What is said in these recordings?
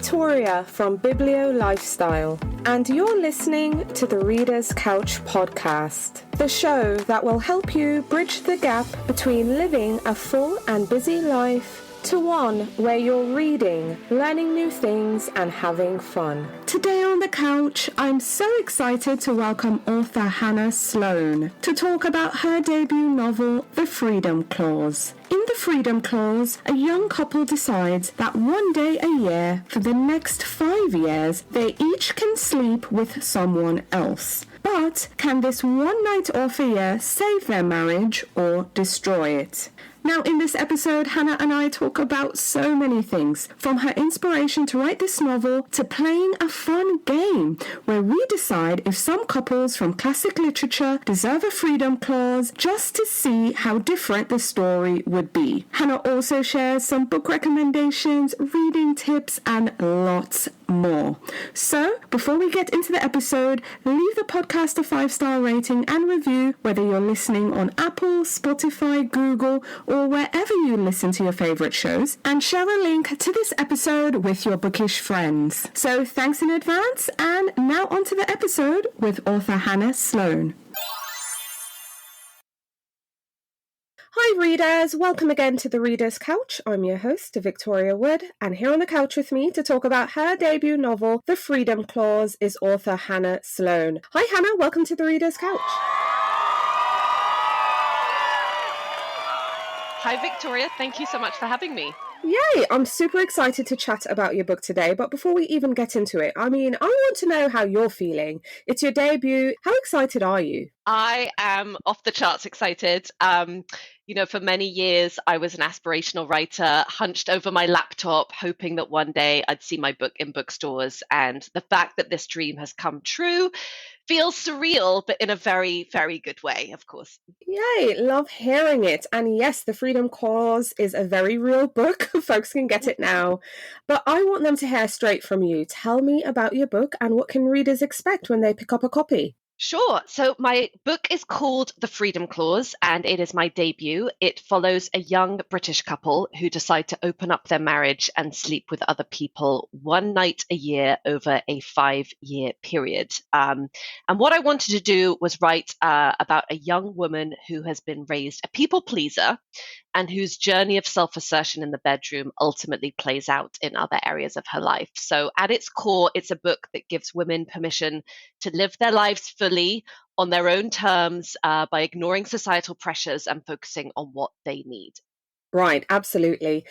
Victoria from Biblio Lifestyle, and you're listening to the Reader's Couch podcast, the show that will help you bridge the gap between living a full and busy life to one where you're reading, learning new things, and having fun. Today on the couch, I'm so excited to welcome author Hannah Sloane to talk about her debut novel, The Freedom Clause. In The Freedom Clause, a young couple decides that one day a year, for the next 5 years, they each can sleep with someone else. But can this one night off a year save their marriage or destroy it? Now, in this episode, Hannah and I talk about so many things, from her inspiration to write this novel to playing a fun game where we decide if some couples from classic literature deserve a freedom clause, just to see how different the story would be. Hannah also shares some book recommendations, reading tips, and lots more. So, before we get into the episode, leave the podcast a 5-star rating and review, whether you're listening on Apple, Spotify, Google, or wherever you listen to your favorite shows, and share a link to this episode with your bookish friends. So thanks in advance, and now on to the episode with author Hannah Sloane. Hi readers, welcome again to the Reader's Couch. I'm your host, Victoria Wood, and here on the couch with me to talk about her debut novel, The Freedom Clause, is author Hannah Sloane. Hi Hannah, welcome to the Reader's Couch. Hi Victoria, thank you so much for having me. Yay! I'm super excited to chat about your book today, but before we even get into it, I want to know how you're feeling. It's your debut. How excited are you? I am off the charts excited. For many years, I was an aspirational writer, hunched over my laptop, hoping that one day I'd see my book in bookstores. And the fact that this dream has come true feels surreal, but in a very, very good way, of course. Yay, love hearing it. And yes, The Freedom Clause is a very real book. Folks can get it now. But I want them to hear straight from you. Tell me about your book and what can readers expect when they pick up a copy? Sure. So my book is called The Freedom Clause, and it is my debut. It follows a young British couple who decide to open up their marriage and sleep with other people one night a year over a 5-year period. And what I wanted to do was write about a young woman who has been raised a people pleaser and whose journey of self-assertion in the bedroom ultimately plays out in other areas of her life. So at its core, it's a book that gives women permission to live their lives fully on their own terms by ignoring societal pressures and focusing on what they need. Right, absolutely.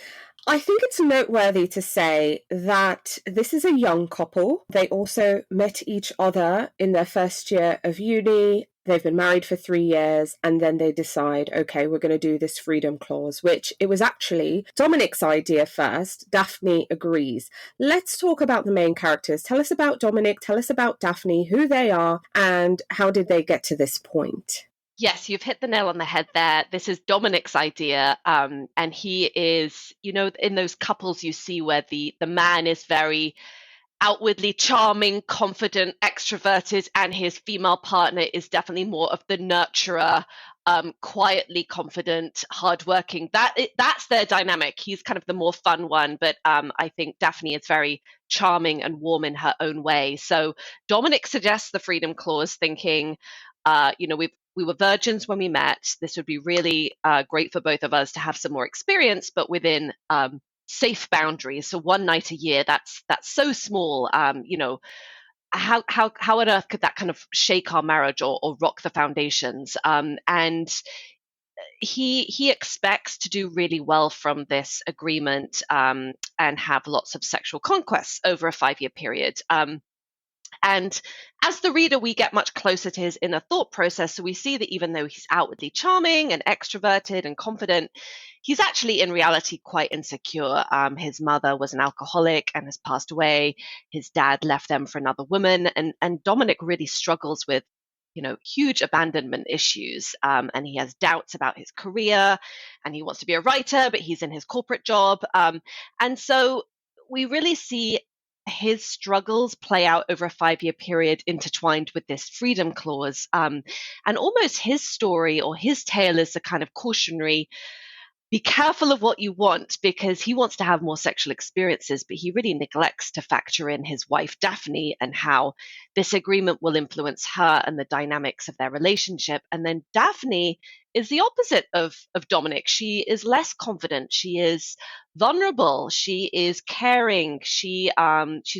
I think it's noteworthy to say that this is a young couple. They also met each other in their first year of uni. They've been married for 3 years, and then they decide, okay, we're going to do this freedom clause, which it was actually Dominic's idea first. Daphne agrees. Let's talk about the main characters. Tell us about Dominic, tell us about Daphne, who they are, and how did they get to this point? Yes, you've hit the nail on the head there. This is Dominic's idea. And he is, in those couples you see where the man is very outwardly charming, confident, extroverted, and his female partner is definitely more of the nurturer, quietly confident, hardworking. That's their dynamic. He's kind of the more fun one, but I think Daphne is very charming and warm in her own way. So Dominic suggests the Freedom Clause, thinking, we were virgins when we met. This would be really great for both of us to have some more experience, but within safe boundaries. So one night a year, that's so small. How on earth could that kind of shake our marriage or rock the foundations? And he expects to do really well from this agreement and have lots of sexual conquests over a 5-year period. And as the reader, we get much closer to his inner thought process. So we see that even though he's outwardly charming and extroverted and confident, he's actually in reality quite insecure. His mother was an alcoholic and has passed away. His dad left them for another woman. And Dominic really struggles with, huge abandonment issues. And he has doubts about his career, and he wants to be a writer, but he's in his corporate job. And so we really see his struggles play out over a 5-year period intertwined with this freedom clause. And almost his story or his tale is a kind of cautionary be careful of what you want, because he wants to have more sexual experiences, but he really neglects to factor in his wife Daphne and how this agreement will influence her and the dynamics of their relationship. And then Daphne is the opposite of Dominic. She is less confident. She is vulnerable. She is caring. She's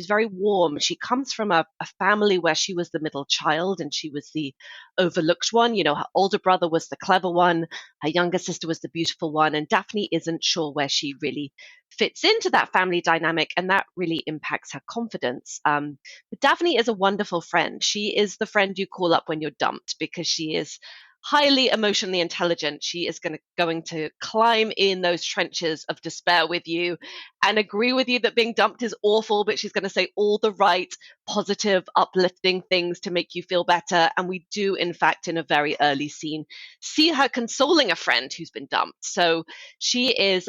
very warm. She comes from a family where she was the middle child and she was the overlooked one. You know, her older brother was the clever one, her younger sister was the beautiful one, and Daphne isn't sure where she really fits into that family dynamic, and that really impacts her confidence. But Daphne is a wonderful friend. She is the friend you call up when you're dumped, because she is highly emotionally intelligent. She is going to climb in those trenches of despair with you and agree with you that being dumped is awful, but she's going to say all the right, positive, uplifting things to make you feel better. And we do, in fact, in a very early scene, see her consoling a friend who's been dumped. So she is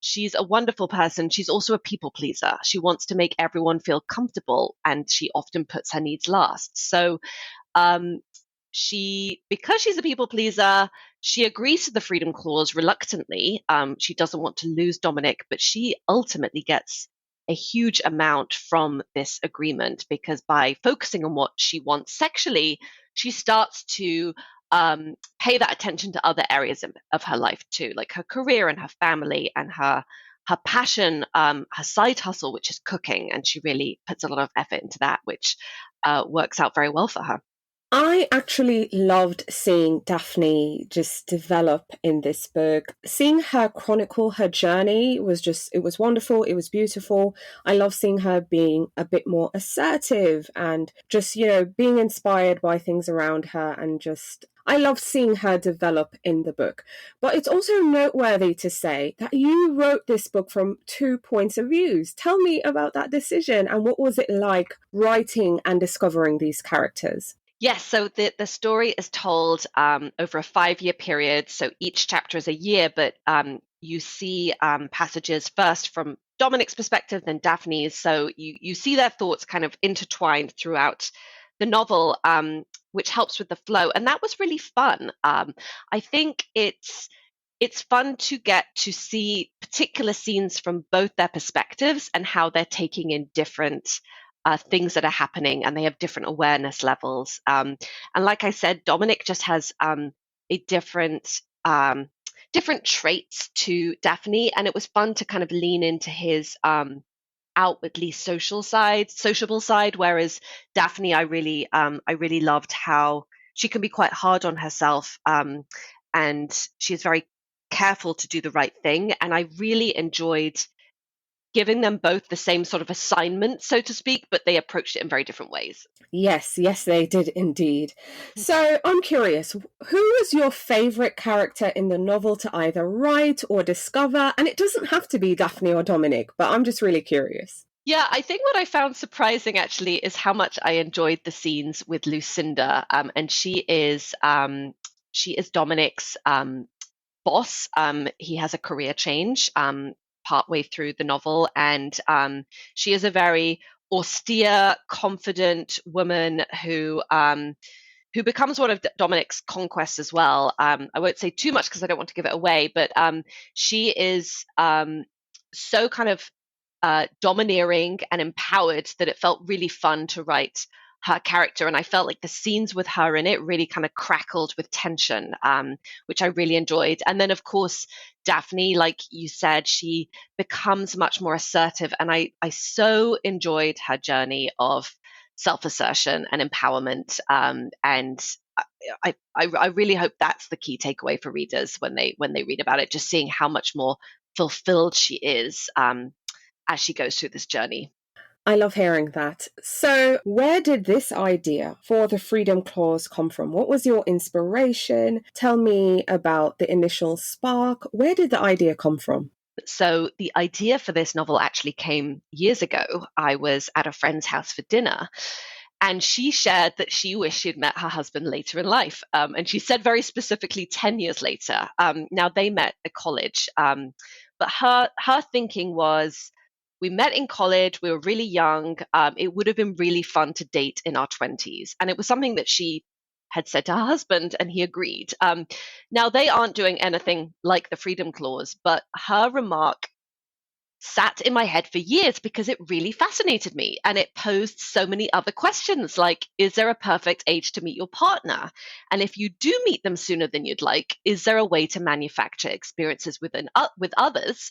she's a wonderful person. She's also a people pleaser. She wants to make everyone feel comfortable, and she often puts her needs last. So um, because she's a people pleaser, she agrees to the freedom clause reluctantly. She doesn't want to lose Dominic, but she ultimately gets a huge amount from this agreement, because by focusing on what she wants sexually, she starts to pay that attention to other areas of her life too, like her career and her family and her passion, her side hustle, which is cooking, and she really puts a lot of effort into that, which works out very well for her. I actually loved seeing Daphne just develop in this book. Seeing her chronicle her journey it was wonderful. It was beautiful. I love seeing her being a bit more assertive and just, being inspired by things around her, and I love seeing her develop in the book. But it's also noteworthy to say that you wrote this book from 2 points of views. Tell me about that decision, and what was it like writing and discovering these characters? Yes, so the story is told over a 5-year period. So each chapter is a year, but you see passages first from Dominic's perspective, then Daphne's. So you see their thoughts kind of intertwined throughout the novel, which helps with the flow. And that was really fun. I think it's fun to get to see particular scenes from both their perspectives and how they're taking in different things that are happening, and they have different awareness levels. And like I said, Dominic just has a different traits to Daphne, and it was fun to kind of lean into his outwardly sociable side, whereas Daphne, I really loved how she can be quite hard on herself, and she's very careful to do the right thing. And I really enjoyed giving them both the same sort of assignment, so to speak, but they approached it in very different ways. Yes, yes, they did indeed. So I'm curious, who was your favourite character in the novel to either write or discover? And it doesn't have to be Daphne or Dominic, but I'm just really curious. Yeah, I think what I found surprising actually is how much I enjoyed the scenes with Lucinda, and she is Dominic's boss. He has a career change partway through the novel, and she is a very austere, confident woman who becomes one of Dominic's conquests as well. I won't say too much because I don't want to give it away, but she is so kind of domineering and empowered that it felt really fun to write her character. And I felt like the scenes with her in it really kind of crackled with tension, which I really enjoyed. And then, of course, Daphne, like you said, she becomes much more assertive. And I so enjoyed her journey of self-assertion and empowerment. And I really hope that's the key takeaway for readers when they read about it, just seeing how much more fulfilled she is as she goes through this journey. I love hearing that. So, where did this idea for the Freedom Clause come from? What was your inspiration? Tell me about the initial spark. Where did the idea come from? So, the idea for this novel actually came years ago. I was at a friend's house for dinner, and she shared that she wished she'd met her husband later in life. And she said very specifically 10 years later. Now, they met at college, but her thinking was, we met in college, we were really young. It would have been really fun to date in our 20s. And it was something that she had said to her husband, and he agreed. Now, they aren't doing anything like the freedom clause, but her remark sat in my head for years because it really fascinated me, and it posed so many other questions, like, is there a perfect age to meet your partner? And if you do meet them sooner than you'd like, is there a way to manufacture experiences with others,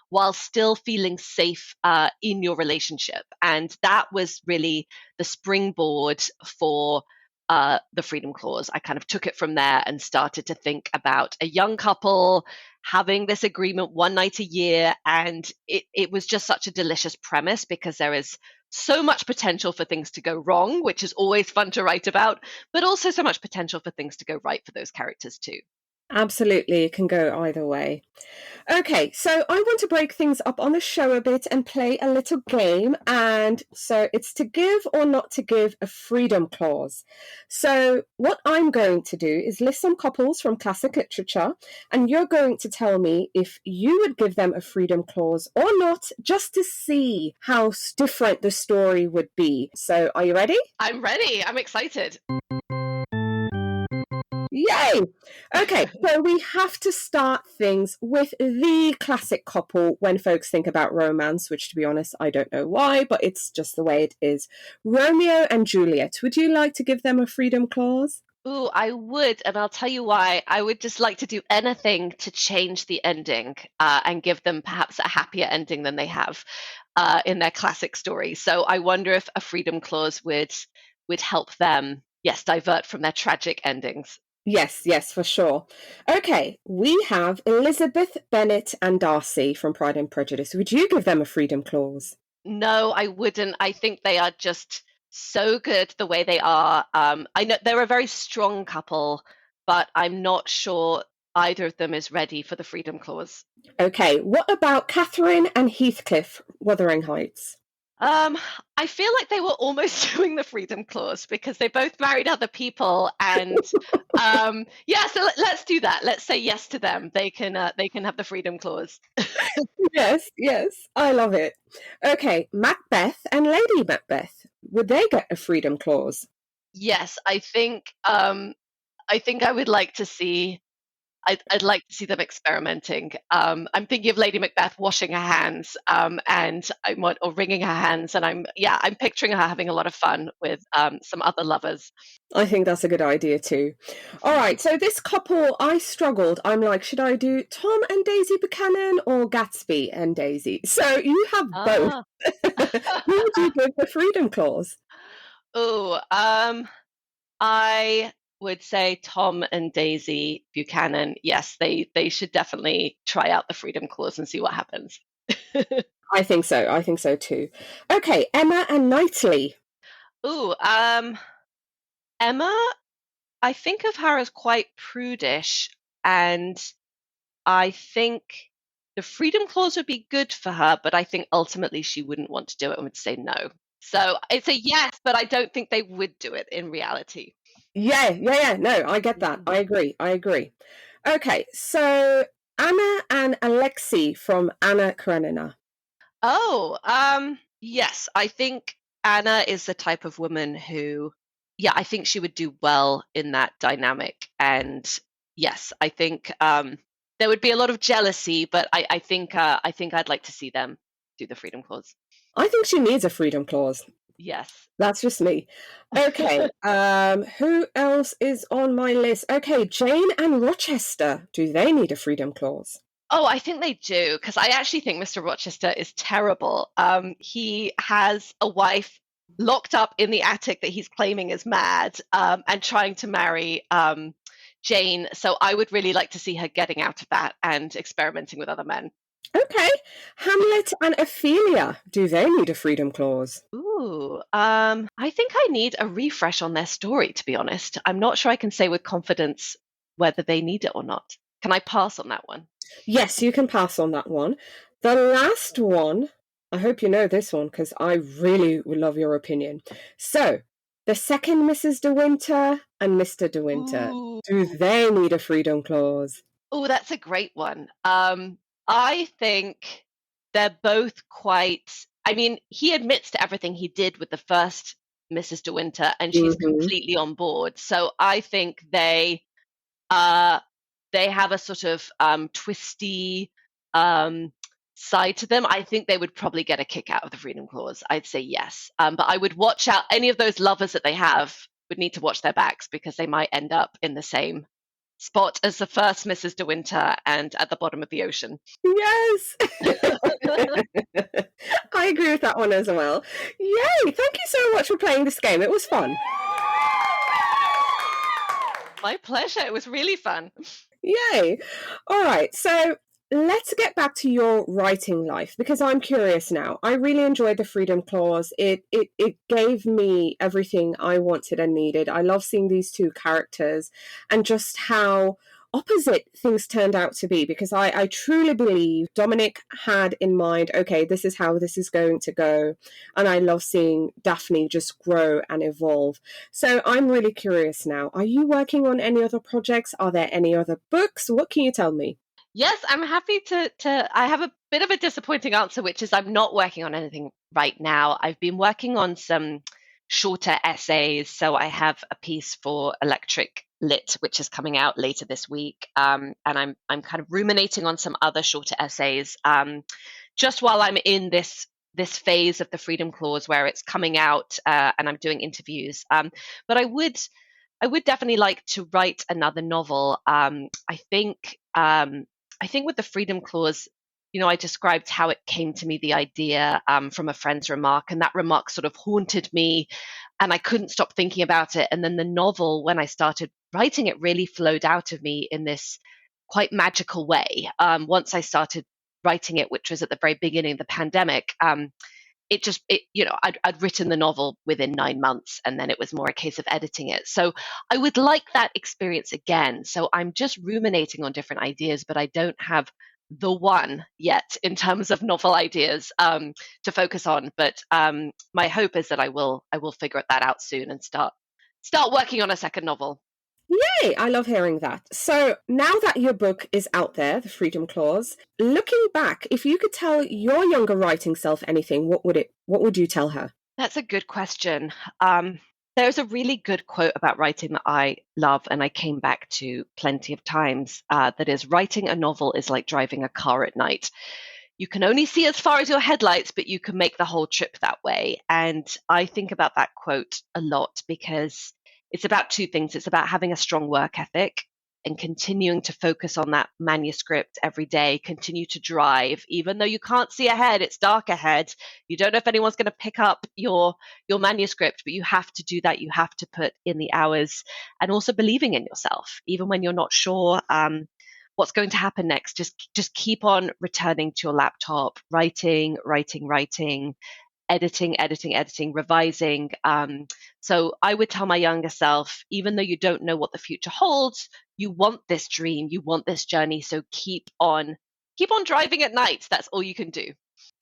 while still feeling safe in your relationship? And that was really the springboard for the freedom clause. I kind of took it from there and started to think about a young couple having this agreement one night a year. And it was just such a delicious premise, because there is so much potential for things to go wrong, which is always fun to write about, but also so much potential for things to go right for those characters too. Absolutely, it can go either way. Okay, so I want to break things up on the show a bit and play a little game. And so it's to give or not to give a freedom clause. So what I'm going to do is list some couples from classic literature, and you're going to tell me if you would give them a freedom clause or not, just to see how different the story would be. So are you ready? I'm ready. I'm excited. Yay! Okay, so we have to start things with the classic couple when folks think about romance, which, to be honest, I don't know why, but it's just the way it is. Romeo and Juliet. Would you like to give them a freedom clause? Ooh, I would, and I'll tell you why. I would just like to do anything to change the ending, and give them perhaps a happier ending than they have in their classic story. So I wonder if a freedom clause would help them, yes, divert from their tragic endings. Yes, for sure. Okay, we have Elizabeth Bennet and Darcy from Pride and Prejudice. Would you give them a freedom clause? No, I wouldn't. I think they are just so good the way they are. I know they're a very strong couple, but I'm not sure either of them is ready for the freedom clause. Okay, what about Catherine and Heathcliff, Wuthering Heights? Um, I feel like they were almost doing the freedom clause because they both married other people, and yeah. So let's do that. Let's say yes to them. They can have the freedom clause. Yes, I love it. Okay, Macbeth and Lady Macbeth. Would they get a freedom clause? Yes, I think I would like to see. I'd like to see them experimenting. I'm thinking of Lady Macbeth washing her hands, or wringing her hands, and I'm picturing her having a lot of fun with some other lovers. I think that's a good idea too. All right, so this couple, I struggled. I'm like, should I do Tom and Daisy Buchanan or Gatsby and Daisy? So you have both. Ah. Who would you give the freedom clause? Oh, I would say Tom and Daisy Buchanan. Yes, they should definitely try out the freedom clause and see what happens. I think so. I think so too. Okay, Emma and Knightley. Ooh, Emma, I think of her as quite prudish, and I think the freedom clause would be good for her, but I think ultimately she wouldn't want to do it and would say no. So it's a yes, but I don't think they would do it in reality. Yeah. No, I get that. I agree. Okay, so Anna and Alexei from Anna Karenina. Oh, yes, I think Anna is the type of woman who, yeah, I think she would do well in that dynamic. And yes, I think there would be a lot of jealousy, but I think I'd like to see them do the freedom clause. I think she needs a freedom clause. Yes. That's just me. Okay, who else is on my list? Okay, Jane and Rochester. Do they need a freedom clause? Oh, I think they do, because I actually think Mr. Rochester is terrible. He has a wife locked up in the attic that he's claiming is mad, and trying to marry Jane. So I would really like to see her getting out of that and experimenting with other men. Okay, Hamlet and Ophelia. Do they need a freedom clause? Ooh, I think I need a refresh on their story, to be honest. I'm not sure I can say with confidence whether they need it or not. Can I pass on that one? Yes, you can pass on that one. The last one, I hope you know this one because I really would love your opinion. So, the second Mrs. De Winter and Mr. De Winter, Ooh. do they need a freedom clause? Oh, that's a great one. I think they're both quite. I mean, he admits to everything he did with the first Mrs. De Winter, and she's Mm-hmm. completely on board. So I think uh, they have a sort of twisty um, side to them. I think they would probably get a kick out of the Freedom Clause. I'd say yes. But I would watch out. Any of those lovers that they have would need to watch their backs, because they might end up in the same spot as the first Mrs. De Winter and at the bottom of the ocean. Yes. I agree with that one as well. Yay! Thank you so much for playing this game. It was fun. My pleasure. It was really fun. Yay! All right, so let's get back to your writing life, because I'm curious now. I really enjoyed the Freedom Clause. It gave me everything I wanted and needed. I love seeing these two characters and just how opposite things turned out to be, because I truly believe Dominic had in mind, okay, this is how this is going to go. And I love seeing Daphne just grow and evolve. So I'm really curious now. Are you working on any other projects? Are there any other books? What can you tell me? Yes, I'm happy to I have a bit of a disappointing answer, which is I'm not working on anything right now. I've been working on some shorter essays. So I have a piece for Electric Lit, which is coming out later this week. And I'm kind of ruminating on some other shorter essays, just while I'm in this phase of the Freedom Clause where it's coming out, and I'm doing interviews. But I would definitely like to write another novel. I think with the Freedom Clause, I described how it came to me, the idea, from a friend's remark, and that remark sort of haunted me, and I couldn't stop thinking about it. And then the novel, when I started writing it, really flowed out of me in this quite magical way. Once I started writing it, which was at the very beginning of the pandemic, I'd written the novel within 9 months, and then it was more a case of editing it. So I would like that experience again. So I'm just ruminating on different ideas, but I don't have the one yet in terms of novel ideas, to focus on. But my hope is that I will figure that out soon and start working on a second novel. Yay! I love hearing that. So now that your book is out there, The Freedom Clause, looking back, if you could tell your younger writing self anything, what would you tell her? That's a good question. There's a really good quote about writing that I love, and I came back to plenty of times. That is, writing a novel is like driving a car at night. You can only see as far as your headlights, but you can make the whole trip that way. And I think about that quote a lot, because it's about two things. It's about having a strong work ethic and continuing to focus on that manuscript every day, continue to drive, even though you can't see ahead, it's dark ahead. You don't know if anyone's going to pick up your manuscript, but you have to do that. You have to put in the hours, and also believing in yourself, even when you're not sure what's going to happen next. Just keep on returning to your laptop, writing, editing, revising. So I would tell my younger self, even though you don't know what the future holds, you want this dream, you want this journey. So keep on driving at night. That's all you can do.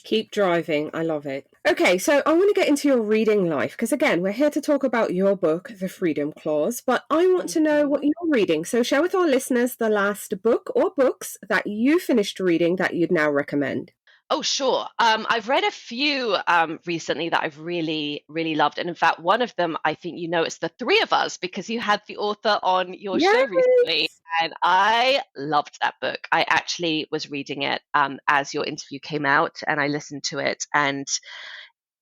Keep driving. I love it. Okay, so I want to get into your reading life, because again, we're here to talk about your book, The Freedom Clause, but I want to know what you're reading. So share with our listeners the last book or books that you finished reading that you'd now recommend. Oh, sure. I've read a few recently that I've really, really loved. And in fact, one of them, I think it's The Three of Us, because you had the author on your show recently. And I loved that book. I actually was reading it as your interview came out, and I listened to it. And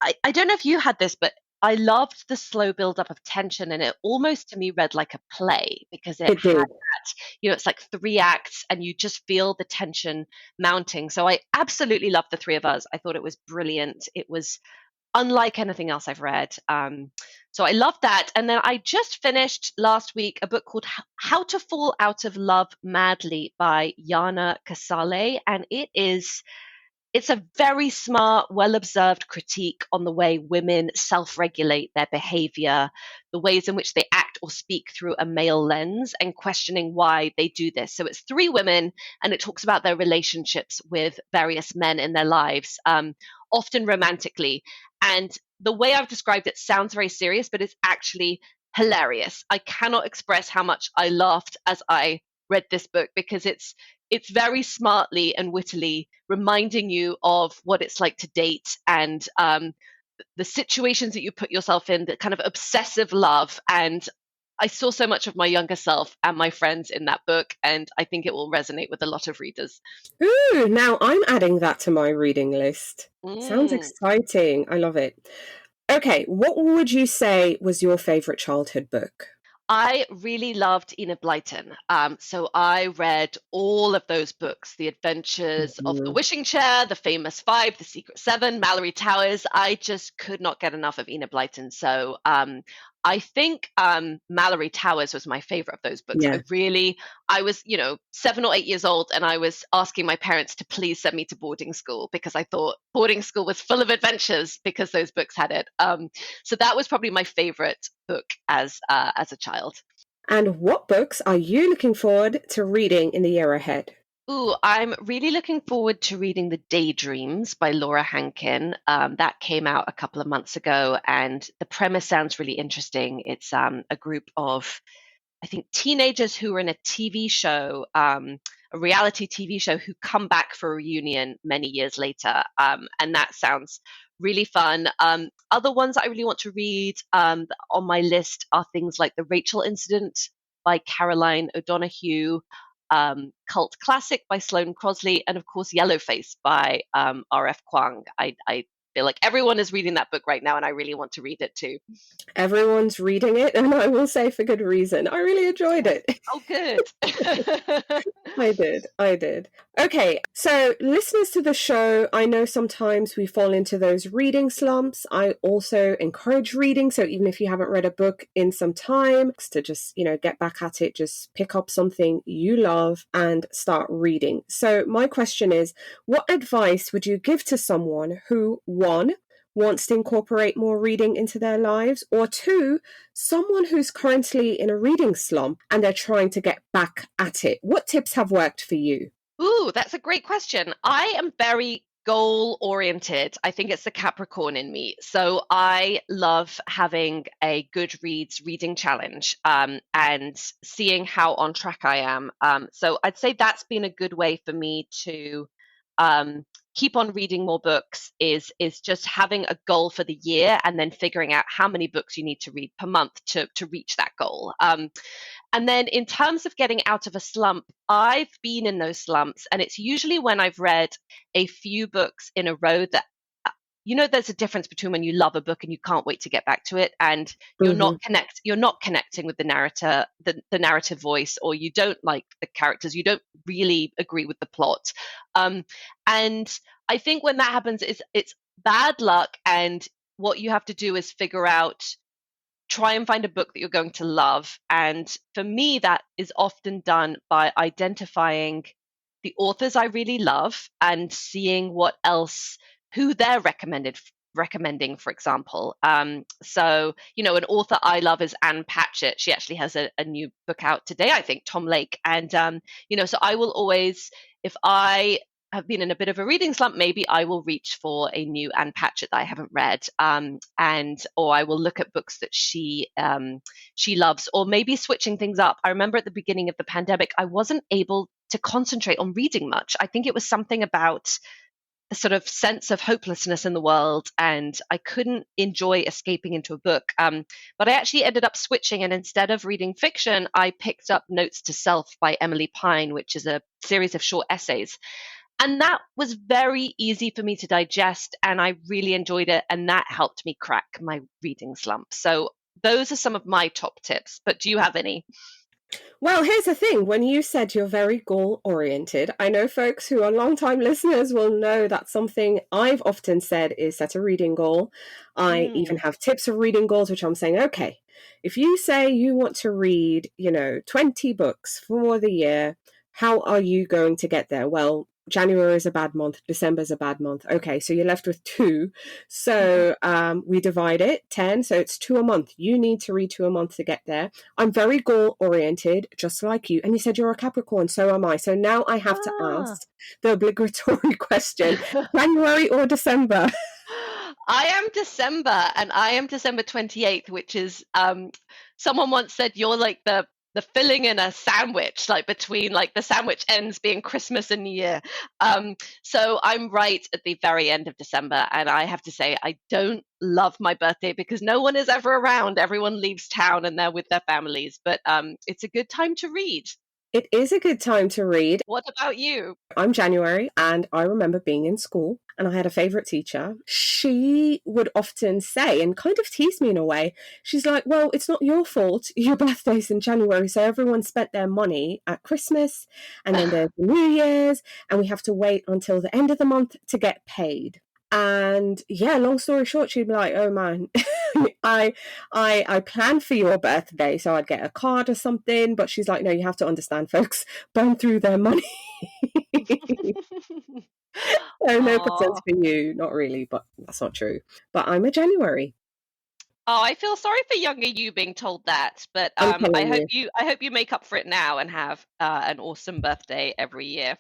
I don't know if you had this, but I loved the slow build up of tension, and it almost to me read like a play, because it had did. that, it's like 3 acts and you just feel the tension mounting. So I absolutely loved The Three of Us. I thought it was brilliant. It was unlike anything else I've read. So I loved that. And then I just finished last week a book called How to Fall Out of Love Madly by Yana Casale. And it's a very smart, well-observed critique on the way women self-regulate their behavior, the ways in which they act or speak through a male lens, and questioning why they do this. So it's 3 women, and it talks about their relationships with various men in their lives, often romantically. And the way I've described it sounds very serious, but it's actually hilarious. I cannot express how much I laughed as I read this book, because it's very smartly and wittily reminding you of what it's like to date, and the situations that you put yourself in, the kind of obsessive love. And I saw so much of my younger self and my friends in that book, and I think it will resonate with a lot of readers. Ooh, now I'm adding that to my reading list. Sounds Mm. exciting. I love it. Okay, what would you say was your favorite childhood book? I really loved Enid Blyton. So I read all of those books, The Adventures of the Mhm. Wishing Chair, The Famous Five, The Secret Seven, Mallory Towers. I just could not get enough of Enid Blyton. So I think Mallory Towers was my favorite of those books. Yeah. I was, 7 or 8 years old, and I was asking my parents to please send me to boarding school because I thought boarding school was full of adventures because those books had it. So that was probably my favorite book as a child. And what books are you looking forward to reading in the year ahead? Ooh, I'm really looking forward to reading The Daydreams by Laura Hankin. That came out a couple of months ago, and the premise sounds really interesting. It's a group of, I think, teenagers who are in a TV show, a reality TV show, who come back for a reunion many years later. And that sounds really fun. Other ones I really want to read on my list are things like The Rachel Incident by Caroline O'Donoghue, Cult Classic by Sloane Crosley, and of course Yellowface by R.F. Kuang. I feel like everyone is reading that book right now, and I really want to read it too. Everyone's reading it, and I will say for good reason. I really enjoyed Yeah. it. Oh, good. I did. Okay, so listeners to the show, I know sometimes we fall into those reading slumps. I also encourage reading, so even if you haven't read a book in some time, to just, get back at it, just pick up something you love and start reading. So my question is, what advice would you give to someone who, one, wants to incorporate more reading into their lives, or two, someone who's currently in a reading slump and they're trying to get back at it? What tips have worked for you? Ooh, that's a great question. I am very goal oriented. I think it's the Capricorn in me. So I love having a Goodreads reading challenge, and seeing how on track I am. So I'd say that's been a good way for me to um, keep on reading more books, is just having a goal for the year and then figuring out how many books you need to read per month to reach that goal. And then in terms of getting out of a slump, I've been in those slumps, and it's usually when I've read a few books in a row that, there's a difference between when you love a book and you can't wait to get back to it, and Mm-hmm. you're not connecting with the narrator, the narrative voice, or you don't like the characters, you don't really agree with the plot. And I think when that happens, it's bad luck, and what you have to do is figure out, try and find a book that you're going to love. And for me, that is often done by identifying the authors I really love and seeing what else, who they're recommending, for example. So, an author I love is Anne Patchett. She actually has a new book out today, I think, Tom Lake. And, so I will always, if I have been in a bit of a reading slump, maybe I will reach for a new Anne Patchett that I haven't read, or I will look at books that she loves, or maybe switching things up. I remember at the beginning of the pandemic, I wasn't able to concentrate on reading much. I think it was something about a sort of sense of hopelessness in the world, and I couldn't enjoy escaping into a book. But I actually ended up switching, and instead of reading fiction, I picked up Notes to Self by Emily Pine, which is a series of short essays. And that was very easy for me to digest, and I really enjoyed it. And that helped me crack my reading slump. So those are some of my top tips. But do you have any? Well, here's the thing. When you said you're very goal oriented, I know folks who are long-time listeners will know that something I've often said is set a reading goal. I even Mm. have tips for reading goals, which I'm saying, okay, if you say you want to read, 20 books for the year, how are you going to get there? Well, January is a bad month. December is a bad month. Okay, so you're left with two. So we divide it, 10. So it's two a month. You need to read two a month to get there. I'm very goal oriented, just like you. And you said you're a Capricorn, so am I. So now I have to Ah. ask the obligatory question, January or December? I am December, and I am December 28th, which is, someone once said, you're like filling in a sandwich, like between like the sandwich ends being Christmas and New Year. So I'm right at the very end of December, and I have to say I don't love my birthday because no one is ever around. Everyone leaves town and they're with their families. But it's a good time to read. It is a good time to read. What about you? I'm January, and I remember being in school and I had a favorite teacher. She would often say, and kind of tease me in a way, she's like, well, it's not your fault. Your birthday's in January, so everyone spent their money at Christmas, and then there's the New Year's, and we have to wait until the end of the month to get paid. And yeah, long story short, she'd be like, oh man, I planned for your birthday, so I'd get a card or something. But she's like, no, you have to understand, folks burn through their money. So no presents for you, not really, but that's not true. But I'm a January. Oh, I feel sorry for younger you being told that, but I'm I telling you. hope you make up for it now and have an awesome birthday every year.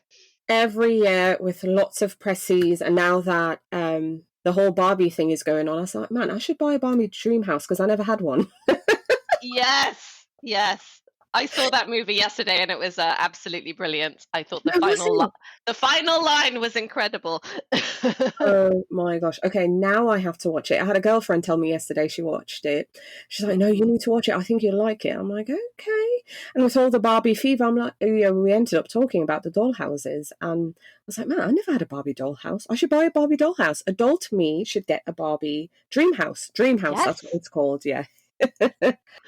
Every year with lots of presses, and now that the whole Barbie thing is going on, I was like, man, I should buy a Barbie dream house because I never had one. Yes, yes. I saw that movie yesterday and it was absolutely brilliant. I thought the Was it? the final line was incredible. Oh my gosh. Okay, now I have to watch it. I had a girlfriend tell me yesterday she watched it. She's like, no, you need to watch it. I think you'll like it. I'm like, okay. And with all the Barbie fever, I'm like, oh, yeah, we ended up talking about the dollhouses. And I was like, man, I never had a Barbie dollhouse. I should buy a Barbie dollhouse. Adult me should get a Barbie dream house. Dream house, Yes. that's what it's called. Yeah.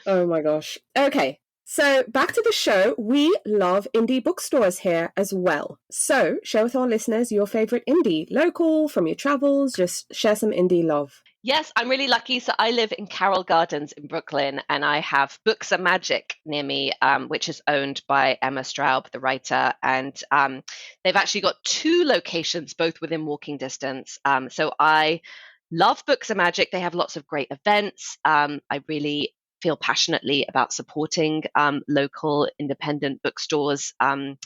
Oh my gosh. Okay. So back to the show. We love indie bookstores here as well. So share with our listeners your favorite indie, local, from your travels. Just share some indie love. Yes, I'm really lucky. So I live in Carroll Gardens in Brooklyn, and I have Books and Magic near me, which is owned by Emma Straub, the writer. And they've actually got 2 locations, both within walking distance. So I love Books and Magic. They have lots of great events. I really feel passionately about supporting local independent bookstores. And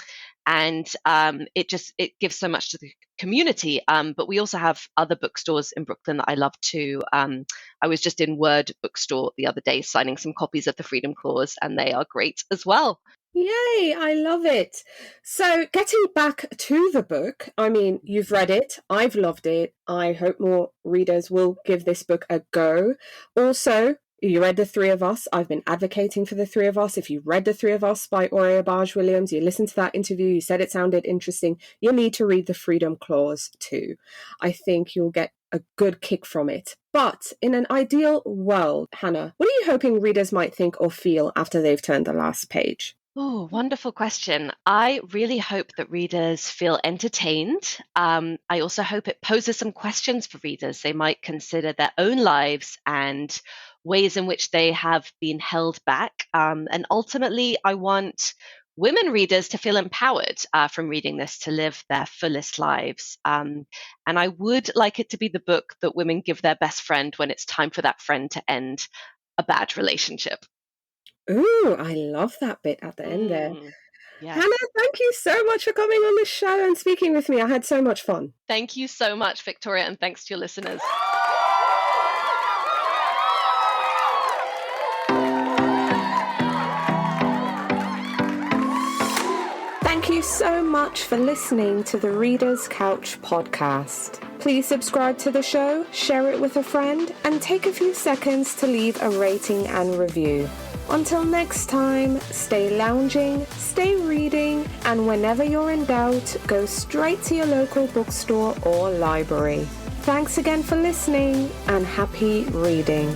it gives so much to the community. But we also have other bookstores in Brooklyn that I love too. I was just in Word Bookstore the other day signing some copies of the Freedom Clause, and they are great as well. Yay, I love it. So getting back to the book, I mean, you've read it. I've loved it. I hope more readers will give this book a go. Also, you read The Three of Us. I've been advocating for The Three of Us. If you read The Three of Us by Aurea Barge-Williams, you listened to that interview, you said it sounded interesting, you need to read The Freedom Clause too. I think you'll get a good kick from it. But in an ideal world, Hannah, what are you hoping readers might think or feel after they've turned the last page? Oh, wonderful question. I really hope that readers feel entertained. I also hope it poses some questions for readers. They might consider their own lives and ways in which they have been held back. And ultimately, I want women readers to feel empowered from reading this to live their fullest lives. And I would like it to be the book that women give their best friend when it's time for that friend to end a bad relationship. Ooh, I love that bit at the end there. Yes. Hannah, thank you so much for coming on the show and speaking with me. I had so much fun. Thank you so much, Victoria, and thanks to your listeners. Thank you so much for listening to the Reader's Couch podcast. Please subscribe to the show, share it with a friend, and take a few seconds to leave a rating and review. Until next time, stay lounging, stay reading, and whenever you're in doubt, go straight to your local bookstore or library. Thanks again for listening, and happy reading.